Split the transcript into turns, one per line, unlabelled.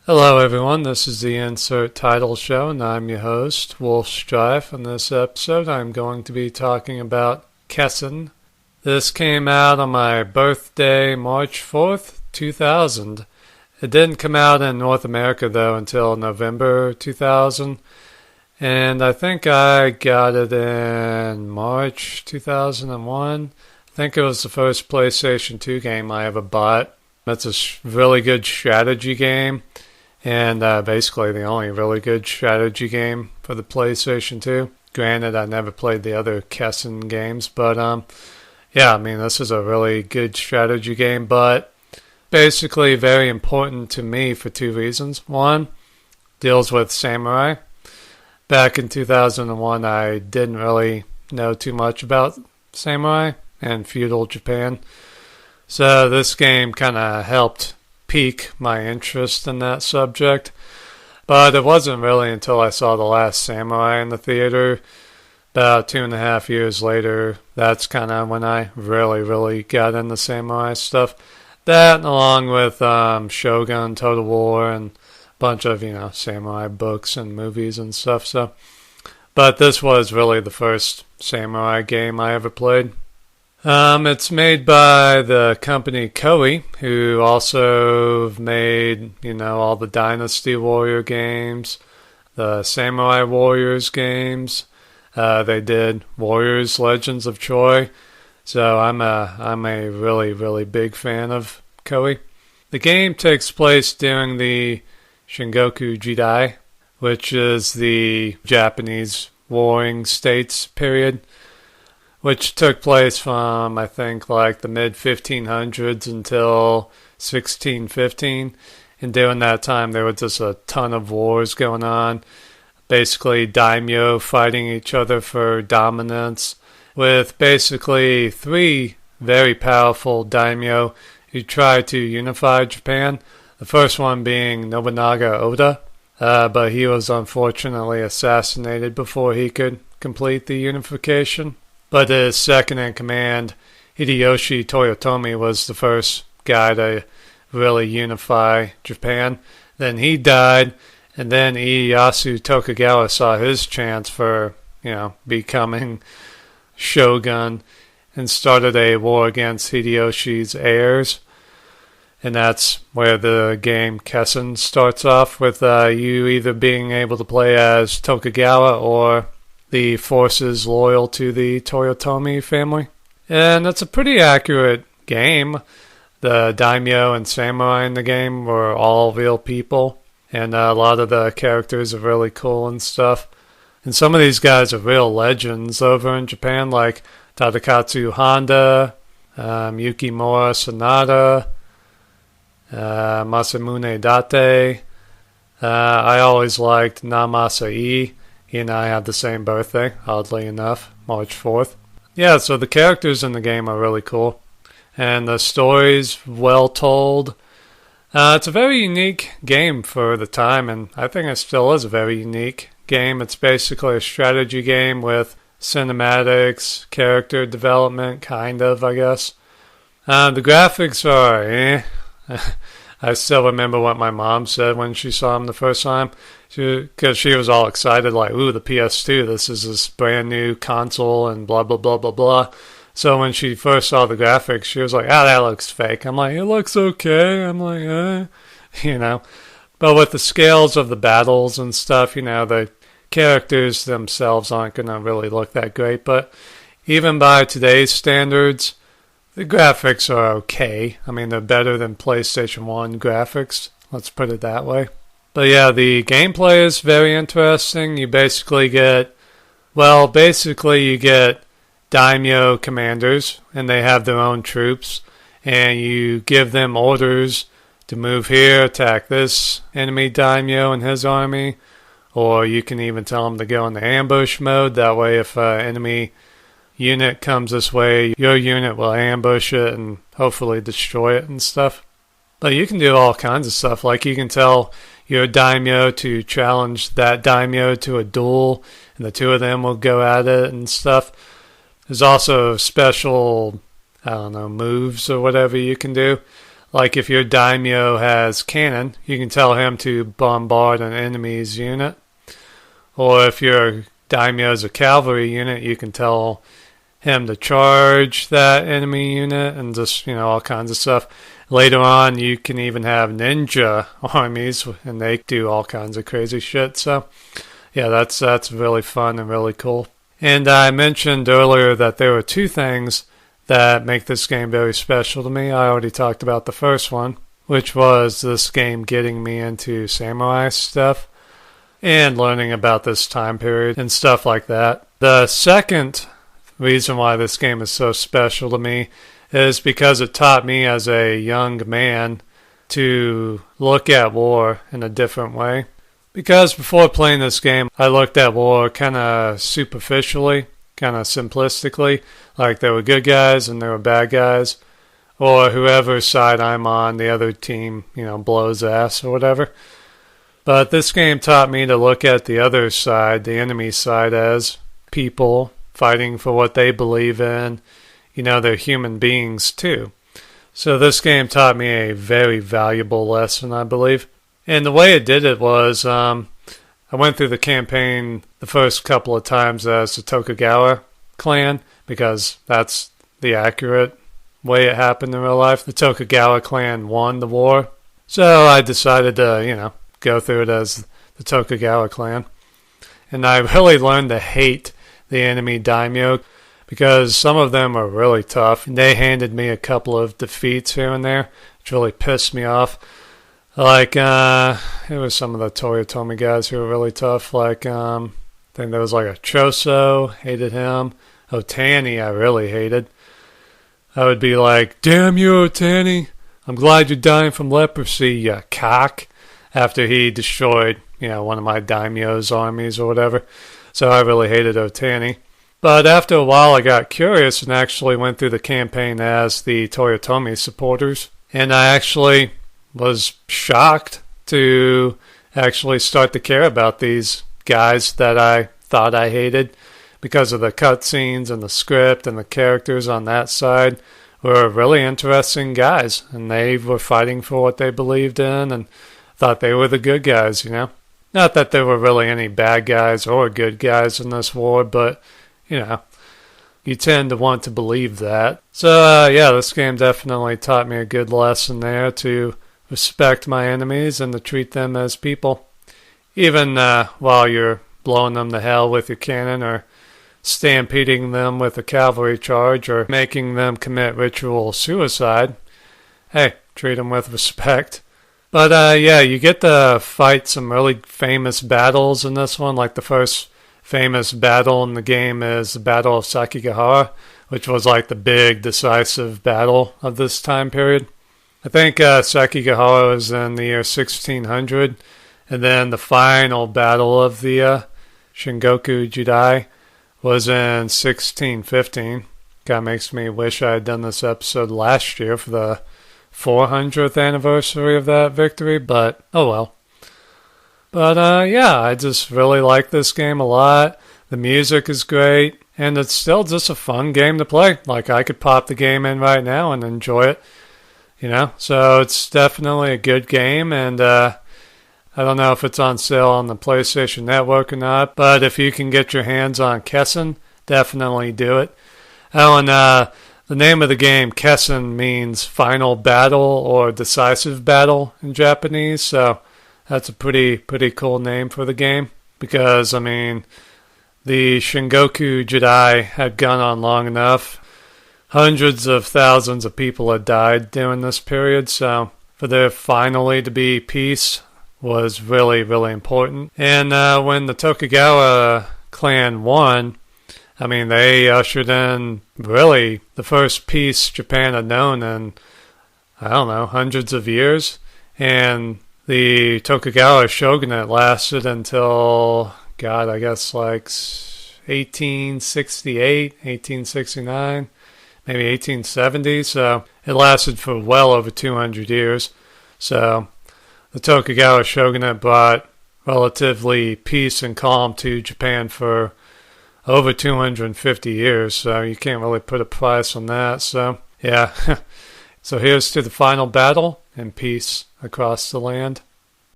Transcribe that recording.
Hello, everyone. This is the Insert Title Show, and I'm your host, Wolf Strife. In this episode, I'm going to be talking about Kessen. This came out on my birthday, March 4th, 2000. It didn't come out in North America, though, until November 2000. And I think I got it in March 2001. I think it was the first PlayStation 2 game I ever bought. It's a really good strategy game. And basically the only really good strategy game for the PlayStation 2. Granted, I never played the other Kessen games, but yeah, I mean, this is a really good strategy game, but basically very important to me for two reasons. One, deals with samurai. Back in 2001, I didn't really know too much about samurai and feudal Japan, so this game kind of helped pique my interest in that subject. But it wasn't really until I saw The Last Samurai in the theater about 2.5 years later. That's kind of when I really got into samurai stuff. That, along with Shogun, Total War, and a bunch of, samurai books and movies and stuff. But this was really the first samurai game I ever played. It's made by the company Koei, who also made, all the Dynasty Warrior games, the Samurai Warriors games. They did Warriors Legends of Troy. So I'm a really big fan of Koei. The game takes place during the Shingoku Jidai, which is the Japanese warring states period, which took place from, I think, like the mid-1500s until 1615. And during that time, there was just a ton of wars going on. Basically, daimyo fighting each other for dominance, with basically three very powerful daimyo who tried to unify Japan. The first one being Nobunaga Oda, but he was unfortunately assassinated before he could complete the unification. But his second in command, Hideyoshi Toyotomi, was the first guy to really unify Japan. Then he died, and then Ieyasu Tokugawa saw his chance for, becoming shogun and started a war against Hideyoshi's heirs. And that's where the game Kessen starts off, with you either being able to play as Tokugawa or the forces loyal to the Toyotomi family. And it's a pretty accurate game. The daimyo and samurai in the game were all real people, and a lot of the characters are really cool and stuff. And some of these guys are real legends over in Japan, like Tadakatsu Honda, Yukimura Sanada, Masamune Date. I always liked Namasa-e. He and I had the same birthday, oddly enough, March 4th. Yeah, so the characters in the game are really cool. And the story's well told. It's a very unique game for the time, and I think it still is a very unique game. It's basically a strategy game with cinematics, character development, kind of, I guess. The graphics are I still remember what my mom said when she saw them the first time, because she was all excited, like, ooh, the PS2, this is this brand new console and blah, blah, blah, blah, blah. So when she first saw the graphics, she was like, that looks fake. I'm like, it looks okay. I'm like, But with the scales of the battles and stuff, the characters themselves aren't going to really look that great. But even by today's standards, the graphics are okay. I mean, they're better than PlayStation 1 graphics. Let's put it that way. But yeah, the gameplay is very interesting. You basically get daimyo commanders, and they have their own troops. And you give them orders to move here, attack this enemy daimyo and his army. Or you can even tell them to go into ambush mode. That way, if an enemy unit comes this way, your unit will ambush it and hopefully destroy it and stuff. But you can do all kinds of stuff, like you can tell your daimyo to challenge that daimyo to a duel, and the two of them will go at it and stuff. There's also special, moves or whatever you can do. Like if your daimyo has cannon, you can tell him to bombard an enemy's unit. Or if your daimyo is a cavalry unit, you can tell him to charge that enemy unit and just, all kinds of stuff. Later on, you can even have ninja armies, and they do all kinds of crazy shit. So, yeah, that's really fun and really cool. And I mentioned earlier that there were two things that make this game very special to me. I already talked about the first one, which was this game getting me into samurai stuff and learning about this time period and stuff like that. The second reason why this game is so special to me is because it taught me as a young man to look at war in a different way. Because before playing this game, I looked at war kind of superficially, kind of simplistically, like there were good guys and there were bad guys, or whoever side I'm on, the other team, blows ass or whatever. But this game taught me to look at the other side, the enemy side, as people fighting for what they believe in. They're human beings too. So this game taught me a very valuable lesson, I believe. And the way it did it was, I went through the campaign the first couple of times as the Tokugawa clan, because that's the accurate way it happened in real life. The Tokugawa clan won the war. So I decided to, go through it as the Tokugawa clan. And I really learned to hate the enemy daimyo, because some of them are really tough. And they handed me a couple of defeats here and there, which really pissed me off. Like, it was some of the Toyotomi guys who were really tough. Like, I think there was like a Choso, hated him. Otani, I really hated. I would be like, damn you, Otani. I'm glad you're dying from leprosy, you cock. After he destroyed, one of my daimyo's armies or whatever. So I really hated Otani. But after a while, I got curious and actually went through the campaign as the Toyotomi supporters. And I actually was shocked to actually start to care about these guys that I thought I hated, because of the cutscenes and the script and the characters on that side were really interesting guys. And they were fighting for what they believed in and thought they were the good guys, Not that there were really any bad guys or good guys in this war, but you tend to want to believe that. So, this game definitely taught me a good lesson there to respect my enemies and to treat them as people. Even while you're blowing them to hell with your cannon, or stampeding them with a cavalry charge, or making them commit ritual suicide. Hey, treat them with respect. But, you get to fight some really famous battles in this one, like the first famous battle in the game is the Battle of Sekigahara, which was like the big decisive battle of this time period. I think Sekigahara was in the year 1600, and then the final battle of the Shingoku Jidai was in 1615. Kind of makes me wish I had done this episode last year for the 400th anniversary of that victory, but oh well. But I just really like this game a lot. The music is great, and it's still just a fun game to play. Like, I could pop the game in right now and enjoy it, So it's definitely a good game, and I don't know if it's on sale on the PlayStation Network or not, but if you can get your hands on Kessen, definitely do it. Oh, and the name of the game, Kessen, means final battle or decisive battle in Japanese, so that's a pretty cool name for the game, because, the Shingoku Jidai had gone on long enough. Hundreds of thousands of people had died during this period, so for there finally to be peace was really, really important. And when the Tokugawa clan won, they ushered in really the first peace Japan had known in, hundreds of years. And the Tokugawa shogunate lasted until, I guess like 1868, 1869, maybe 1870. So it lasted for well over 200 years. So the Tokugawa shogunate brought relatively peace and calm to Japan for over 250 years, so you can't really put a price on that. So, yeah, So here's to the final battle and peace across the land.